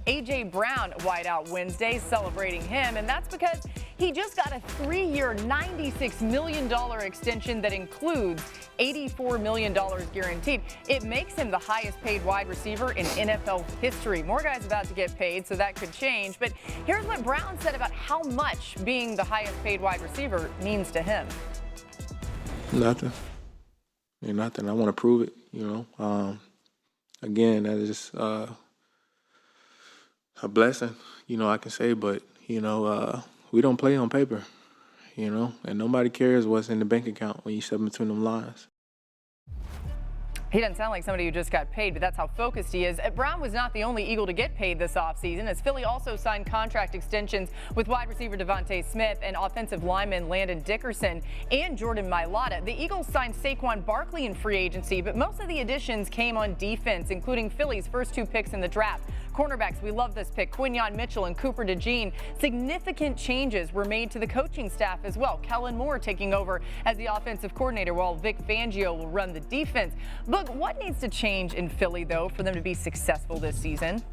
A.J. Brown wideout Wednesday, celebrating him, and that's because he just got a 3-year, $96 million extension that includes $84 million guaranteed. It makes him the highest paid wide receiver in NFL history. More guys about to get paid, so that could change. But here's what Brown said about how much being the highest paid wide receiver means to him. Nothing. Nothing. I want to prove it, Again, that is just a blessing, I can say. But, we don't play on paper, and nobody cares what's in the bank account when you step between them lines. He doesn't sound like somebody who just got paid, but that's how focused he is. Brown was not the only Eagle to get paid this offseason, as Philly also signed contract extensions with wide receiver Devontae Smith and offensive lineman Landon Dickerson and Jordan Mailata. The Eagles signed Saquon Barkley in free agency, but most of the additions came on defense, including Philly's first 2 picks in the draft. Cornerbacks, we love this pick, Quinyon Mitchell and Cooper DeJean. Significant changes were made to the coaching staff as well. Kellen Moore taking over as the offensive coordinator, while Vic Fangio will run the defense. Look, what needs to change in Philly, though, for them to be successful this season?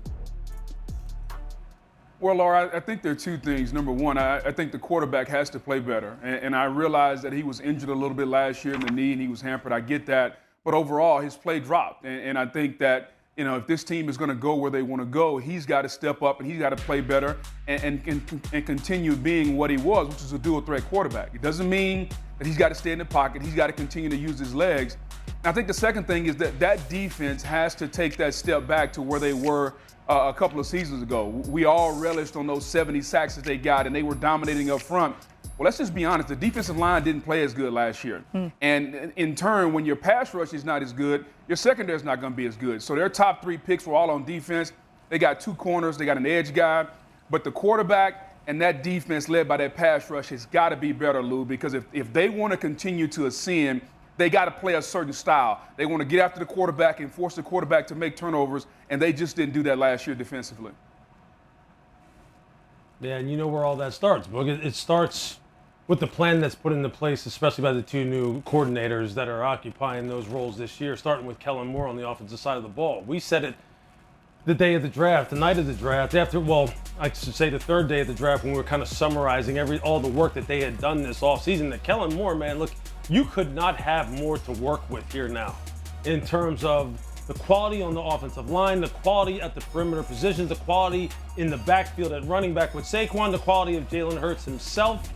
Well, Laura, I think there are 2 things. Number one, I think the quarterback has to play better. And I realized that he was injured a little bit last year in the knee and he was hampered. I get that. But overall, his play dropped. And I think that, if this team is going to go where they want to go, he's got to step up and he's got to play better and continue being what he was, which is a dual threat quarterback. It doesn't mean that he's got to stay in the pocket. He's got to continue to use his legs. And I think the second thing is that defense has to take that step back to where they were a couple of seasons ago. We all relished on those 70 sacks that they got, and they were dominating up front. Well, let's just be honest. The defensive line didn't play as good last year. And in turn, when your pass rush is not as good, your secondary is not going to be as good. So their top 3 picks were all on defense. They got 2 corners. They got an edge guy. But the quarterback and that defense led by that pass rush has got to be better, Lou, because if they want to continue to ascend, they got to play a certain style. They want to get after the quarterback and force the quarterback to make turnovers, and they just didn't do that last year defensively. Yeah, and you know where all that starts, Boog. It starts with the plan that's put into place, especially by the 2 new coordinators that are occupying those roles this year, starting with Kellen Moore on the offensive side of the ball. We said it the day of the draft, the night of the draft, I should say the 3rd day of the draft, when we were kind of summarizing all the work that they had done this offseason, that Kellen Moore, man, look, you could not have more to work with here now in terms of the quality on the offensive line, the quality at the perimeter positions, the quality in the backfield at running back with Saquon, the quality of Jalen Hurts himself.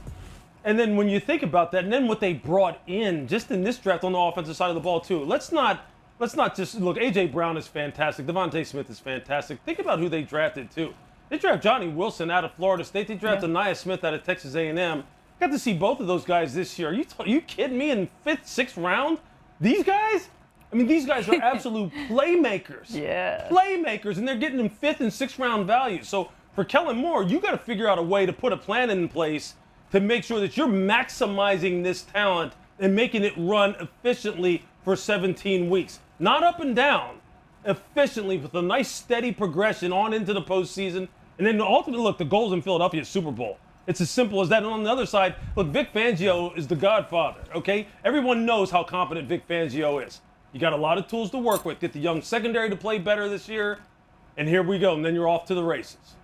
And then when you think about that, and then what they brought in just in this draft on the offensive side of the ball too, let's not just look. A.J. Brown is fantastic. Devontae Smith is fantastic. Think about who they drafted too. They drafted Johnny Wilson out of Florida State. They drafted Nia Smith out of Texas A&M. Got to see both of those guys this year. Are you kidding me? In 5th, 6th round, these guys? I mean, these guys are absolute playmakers. Yeah. Playmakers, and they're getting them 5th and 6th round value. So for Kellen Moore, you got to figure out a way to put a plan in place to make sure that you're maximizing this talent and making it run efficiently for 17 weeks. Not up and down, efficiently with a nice steady progression on into the postseason. And then ultimately, look, the goal's in Philadelphia, Super Bowl. It's as simple as that. And on the other side, look, Vic Fangio is the godfather, okay? Everyone knows how competent Vic Fangio is. You got a lot of tools to work with. Get the young secondary to play better this year, and here we go. And then you're off to the races.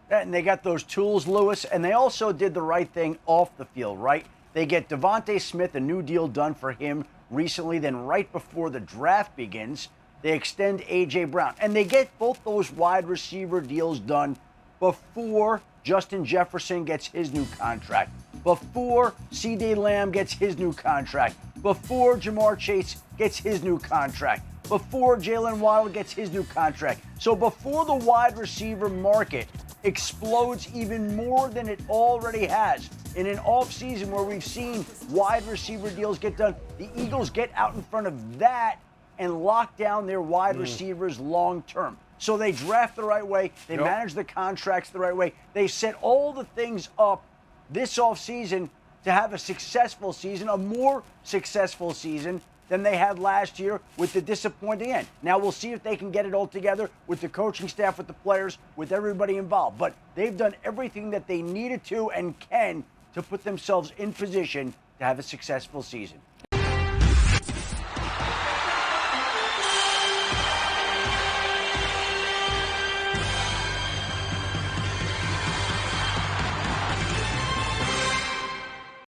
And they got those tools, Lewis, and they also did the right thing off the field, right? They get Devontae Smith, a new deal done for him recently. Then right before the draft begins, they extend A.J. Brown. And they get both those wide receiver deals done before Justin Jefferson gets his new contract, before C.D. Lamb gets his new contract, before Jamar Chase gets his new contract, before Jalen Waddle gets his new contract. So before the wide receiver market explodes even more than it already has in an offseason where we've seen wide receiver deals get done, the Eagles get out in front of that and lock down their wide receivers long term. So they draft the right way, they manage the contracts the right way, they set all the things up this offseason to have a successful season, a more successful season than they had last year with the disappointing end. Now we'll see if they can get it all together with the coaching staff, with the players, with everybody involved. But they've done everything that they needed to and can to put themselves in position to have a successful season.